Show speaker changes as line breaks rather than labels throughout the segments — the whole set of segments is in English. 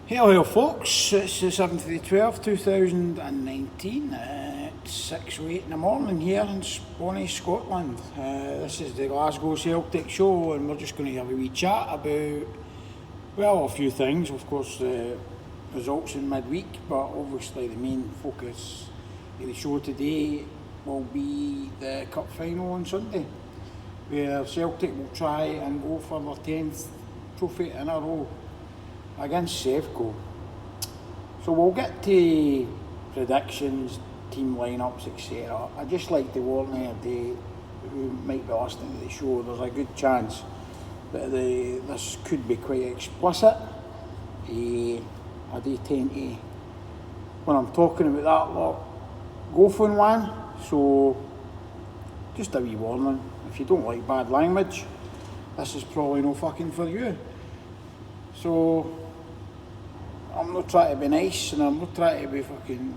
Hello folks, it's the 7th of the 12th 2019, it's 6:08 in the morning here in Bonnie, Scotland. This is the Glasgow Celtic show and we're just going to have a wee chat about, well, a few things. Of course, the results in midweek, but obviously the main focus of the show today will be the cup final on Sunday, where Celtic will try and go for their 10th trophy in a row against Sevco. So we'll get to predictions, team lineups, etc. I just like to warn you who might be listening to the show, there's a good chance that this could be quite explicit. I do tend to, when I'm talking about that lot, go for one. So just a wee warning, if you don't like bad language, this is probably no fucking for you. So I'm not trying to be nice and I'm not trying to be fucking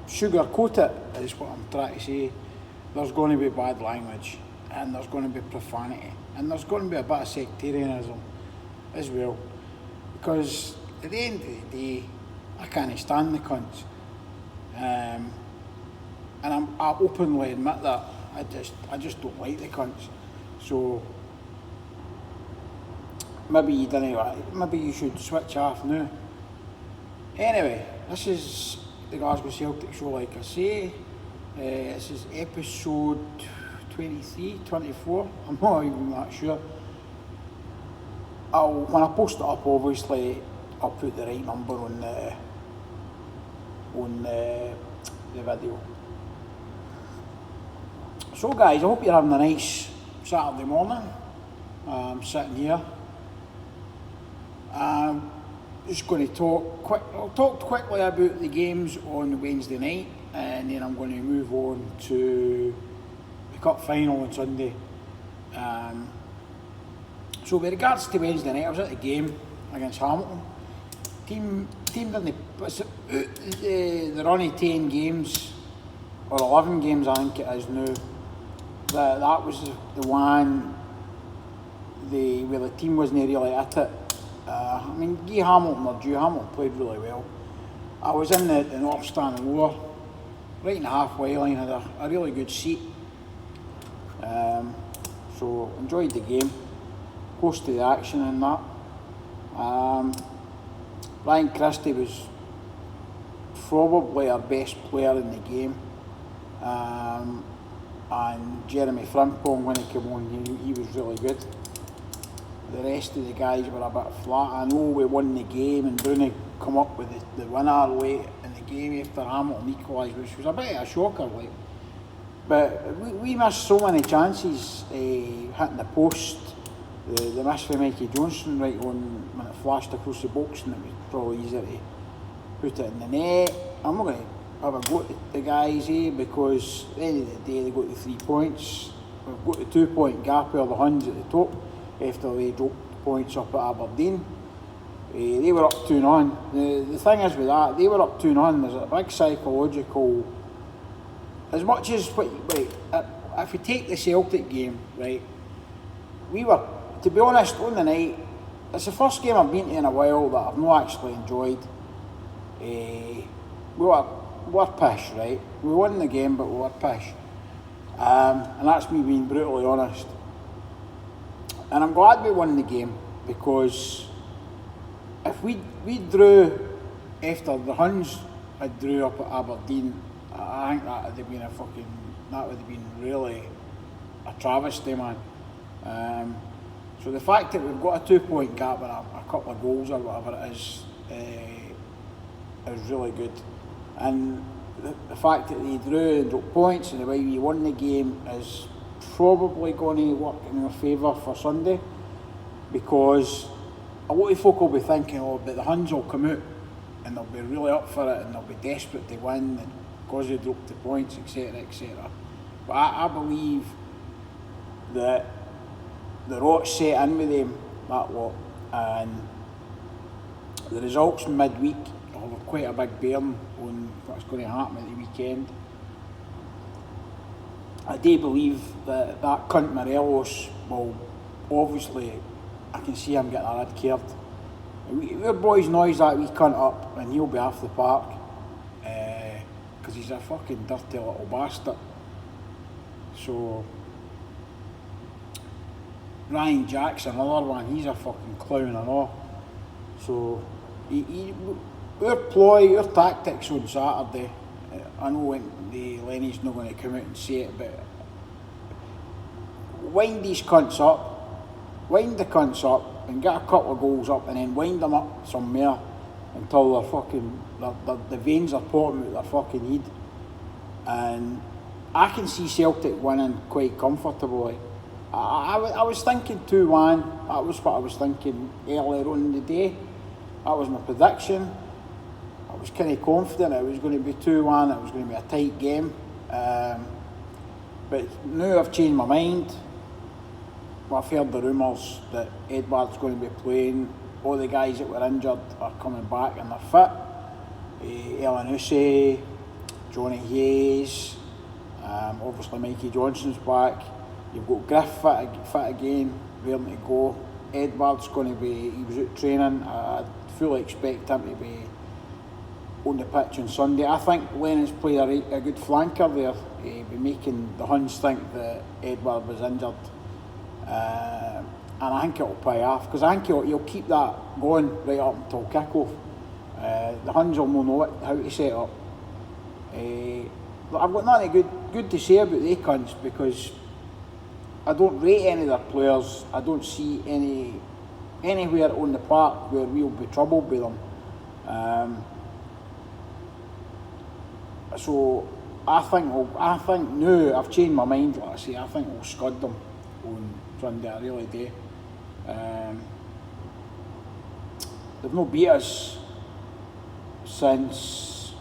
sugar coat it, is what I'm trying to say. There's going to be bad language and there's going to be profanity and there's going to be a bit of sectarianism as well, because at the end of the day I can't stand the cunts, and I openly admit that I just don't like the cunts. So maybe you didn't. Maybe you should switch off now. Anyway, this is the Glasgow Celtic show, like I say. This is episode 23, 24. I'm not even that sure. When I post it up, obviously, I'll put the right number on the video. So, guys, I hope you're having a nice Saturday morning. I'm sitting here. I'm just going to I'll talk quickly about the games on Wednesday night, and then I'm going to move on to the cup final on Sunday. So with regards to Wednesday night, I was at the game against Hamilton. Team didn't, they're only 10 games, or 11 games I think it is now. That was the one where the team wasn't really at it. I mean, Hamilton played really well. I was in the North Stand lower, right in the halfway line, had a really good seat. So enjoyed the game, close to the action and that. Ryan Christie was probably our best player in the game. And Jeremy Frimpong, when he came on, he was really good. The rest of the guys were a bit flat. I know we won the game and Bruni come up with the winner late in the game after Hamilton equalised, which was a bit of a shocker, like. But we missed so many chances, hitting the post. The miss for Mikey Johnson right on when it flashed across the box, and it was probably easier to put it in the net. I'm not going to have a go at the guys, because at the end of the day they got the 3 points. We've got the 2 point gap of the Huns at the top after they dropped points up at Aberdeen. They were up 2-0. The thing is with that, they were up 2-0. There's a big psychological, as much as if we take the Celtic game, right, we were, to be honest, on the night, it's the first game I've been to in a while that I've not actually enjoyed. We were pish, right? We won the game, but we were pish. And that's me being brutally honest. And I'm glad we won the game, because if we drew after the Huns had drew up at Aberdeen, I think that would have been really a travesty, man. So the fact that we've got a 2 point gap and a couple of goals or whatever it is really good. And the fact that they drew and dropped points and the way we won the game is probably going to work in our favour for Sunday, because a lot of folk will be thinking, but the Huns will come out and they'll be really up for it and they'll be desperate to win and because they dropped the points, etc, etc. But I believe that the rot's set in with them, that lot, and the results midweek will have quite a big bearing on what's going to happen at the weekend. I do believe that cunt Morelos will, obviously, I can see him getting a red card Our boys noise that wee cunt up and he'll be off the park. Because he's a fucking dirty little bastard. So, Ryan Jackson, another one, he's a fucking clown and all. So, our ploy, our tactics on Saturday, I know Lenny's not going to come out and say it, but wind these cunts up, wind the cunts up and get a couple of goals up and then wind them up some more until they're fucking, the veins are popping out their fucking head. And I can see Celtic winning quite comfortably. I was thinking 2-1, that was what I was thinking earlier on in the day. That was my prediction. I was kind of confident it was going to be 2-1, it was going to be a tight game. But now I've changed my mind. I've heard the rumours that Edouard's going to be playing. All the guys that were injured are coming back and they're fit. Elanusi, Johnny Hayes, obviously Mikey Johnson's back. You've got Griff fit again, raring to go. Edouard's going to be, he was out training. I fully expect him to be on the pitch on Sunday. I think Lennon's played a good flanker there. He'll be making the Huns think that Edouard was injured. And I think it'll pay off, because I think he'll keep that going right up until kick-off. The Huns will know how to set up. I've got nothing good to say about the cunts, because I don't rate any of their players. I don't see anywhere on the park where we'll be troubled with them. So I think now I've changed my mind. Like I say, I think we'll scud them on Sunday. I really do. They've not beat us since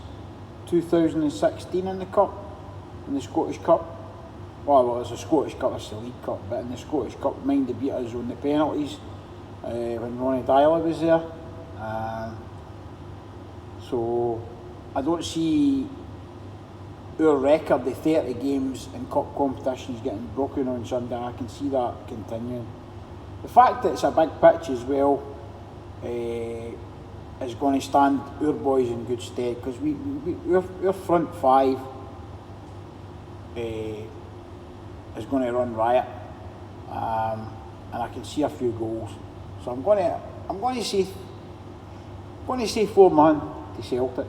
2016 in the Cup, in the Scottish Cup. Well, it's a Scottish Cup, it's the League Cup, but in the Scottish Cup, mind they beat us on the penalties when Ronnie Dyler was there. So I don't see our record of 30 games in cup competitions getting broken on Sunday. I can see that continuing. The fact that it's a big pitch as well is going to stand our boys in good stead, because our front five is going to run riot, and I can see a few goals. So I'm going to say 4-1 to Celtic.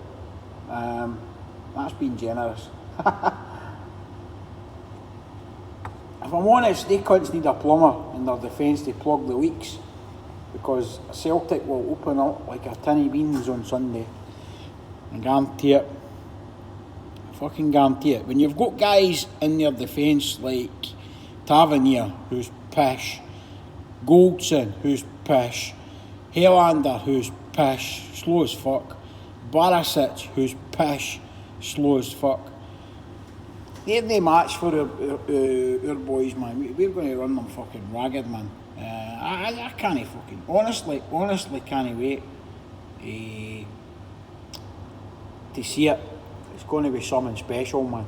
That's been generous. If I'm honest, they cunts need a plumber in their defence to plug the leaks, because Celtic will open up like a tin of beans on Sunday. I guarantee it. I fucking guarantee it. When you've got guys in their defence like Tavernier, who's pish, Goldson, who's pish, Helander, who's pish, slow as fuck, Barisic, who's pish, slow as fuck. They're the match for our boys, man. We're going to run them fucking ragged, man. I can't fucking, honestly can't wait to see it. It's going to be something special, man.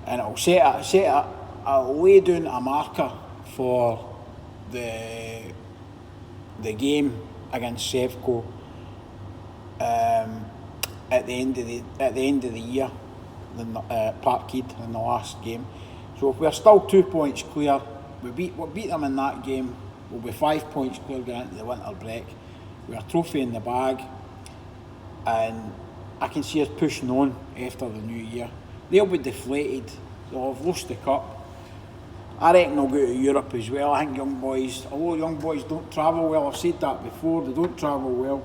And I'll lay down a marker for the game against Sevco at the end of the year, Parkhead in the last game. So if we're still 2 points clear, we beat them in that game, we'll be 5 points clear going into the winter break. We're a trophy in the bag, and I can see us pushing on after the new year. They'll be deflated, they'll have lost the cup. I reckon they'll go to Europe as well. I think although young boys don't travel well, I've said that before, they don't travel well.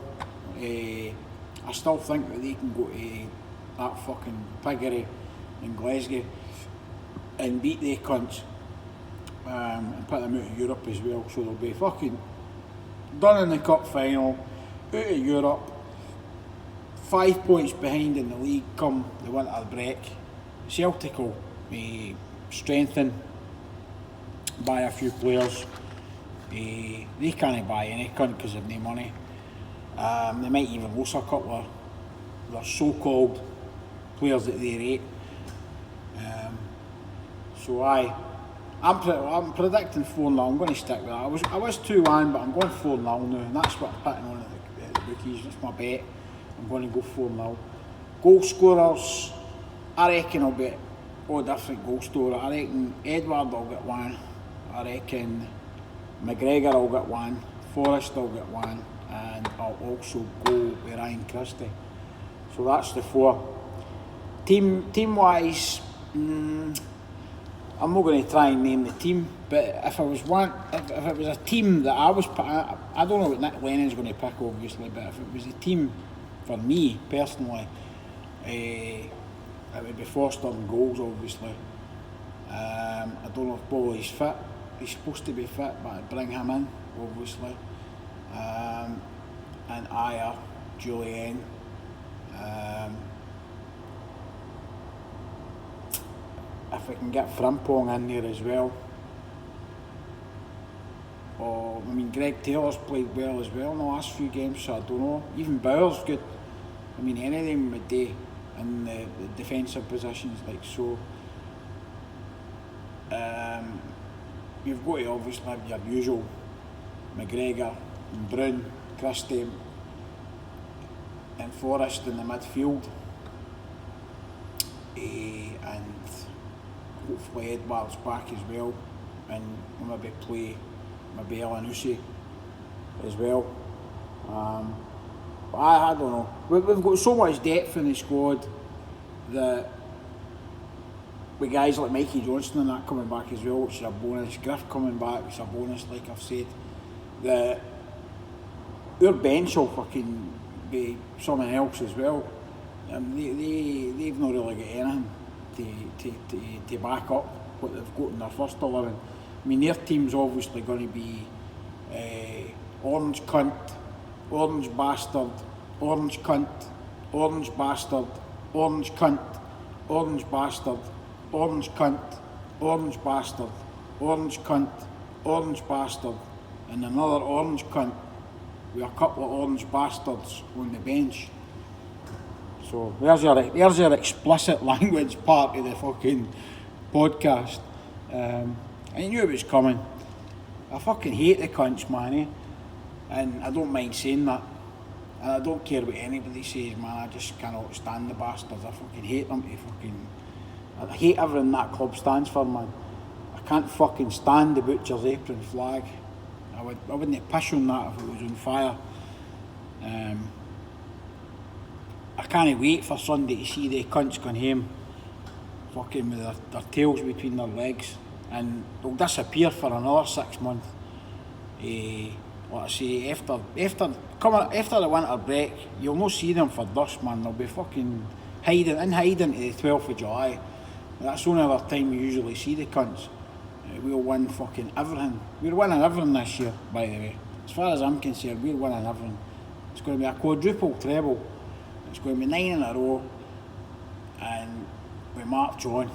I still think that they can go to that fucking piggery in Glasgow and beat the cunts and put them out of Europe as well. So they'll be fucking done in the cup final, out of Europe, 5 points behind in the league come the winter break. Celtic will be strengthened by a few players. They can't buy any cunt because they've no money. They might even lose a couple of their so-called players that they rate. So I'm predicting 4-0. I'm going to stick with that. I was 2-1, but I'm going 4-0 now, and that's what I'm putting on bookies. That's my bet. I'm going to go 4-0. Goal scorers, I reckon I'll be all different goal scorer. I reckon Edward will get one. I reckon McGregor will get one. Forrest will get one. And I'll also go with Ryan Christie. So that's the 4. Team wise, I'm not going to try and name the team, but if it was a team that I was, I don't know what Nick Lennon's going to pick obviously, but if it was a team for me personally, it would be Forster and goals obviously. I don't know if Bolly's fit. He's supposed to be fit, but I'd bring him in obviously. And Ayer, Julian. If I can get Frimpong in there as well. Or, I mean, Greg Taylor's played well as well in the last few games, so I don't know. Even Bauer's good. I mean, any of them would do in the defensive positions, like so. You've got to obviously have your usual McGregor, and Brown, Christie, and Forrest in the midfield. And hopefully Edward's back as well, and we'll maybe play Elanusi as well. But I don't know. We've got so much depth in the squad that with guys like Mikey Johnston and that coming back as well, which is a bonus. Griff coming back, which is a bonus, like I've said. That their bench will fucking be something else as well. They've not really got anything to back up what they've got in their first 11. I mean, their team's obviously going to be orange cunt, orange bastard, orange cunt, orange bastard, orange cunt, orange bastard, orange cunt, orange bastard, orange cunt, orange bastard, and another orange cunt with a couple of orange bastards on the bench. So there's your explicit language part of the fucking podcast. I knew it was coming. I fucking hate the cunts, man, eh? And I don't mind saying that. And I don't care what anybody says, man. I just cannot stand the bastards. I fucking hate them I hate everything that club stands for, man. I can't fucking stand the Butcher's apron flag. I wouldn't piss on that if it was on fire. I can't wait for Sunday to see the cunts going home, fucking with their tails between their legs, and they'll disappear for another 6 months. Like I say, after the winter break, you'll not see them for dust, man. They'll be fucking hiding to the 12th of July. That's the only other time you usually see the cunts. We'll win fucking everything. We're winning everything this year, by the way. As far as I'm concerned, we're winning everything. It's going to be a quadruple treble. It's going to be 9 in a row, and we march on.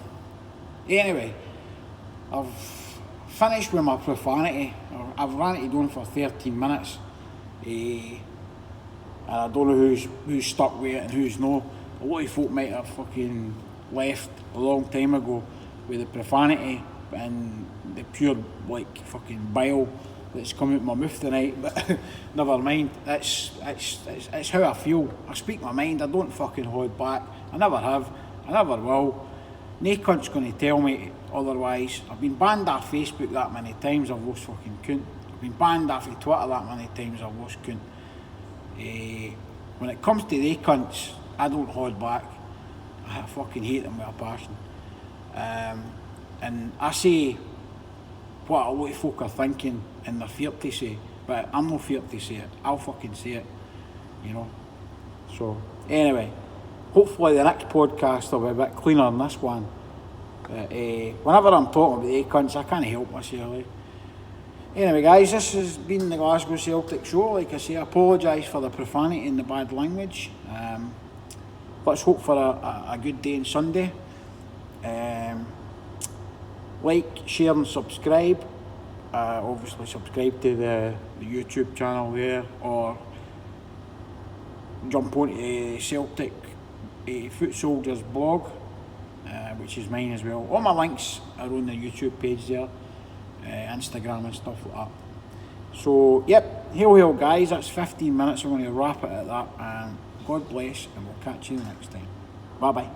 Anyway, I've finished with my profanity. I've ranted on for 13 minutes, and I don't know who's stuck with it and who's not. A lot of folk might have fucking left a long time ago with the profanity and the pure like fucking bile that's come out my mouth tonight, but never mind. It's how I feel. I speak my mind. I don't fucking hold back. I never have. I never will. No cunt's going to tell me otherwise. I've been banned off Facebook that many times. I've lost fucking count. I've been banned off of Twitter that many times. I've lost count. When it comes to the cunts, I don't hold back. I fucking hate them with a passion. And I say what a lot of folk are thinking and they're feared to say, but I'm not feared to say it. I'll fucking say it, you know. So anyway, hopefully the next podcast will be a bit cleaner than this one. But whenever I'm talking about the cunts, I can't help myself. Anyway guys, this has been the Glasgow Celtic show. Like I say, I apologise for the profanity and the bad language. Let's hope for a good day on Sunday. Like, share and subscribe. Obviously subscribe to the YouTube channel there, or jump onto the Celtic Foot Soldiers blog, which is mine as well. All my links are on the YouTube page there, Instagram and stuff like that. So, yep, hail, hail, guys. That's 15 minutes. I'm going to wrap it at that. And God bless, and we'll catch you next time. Bye bye.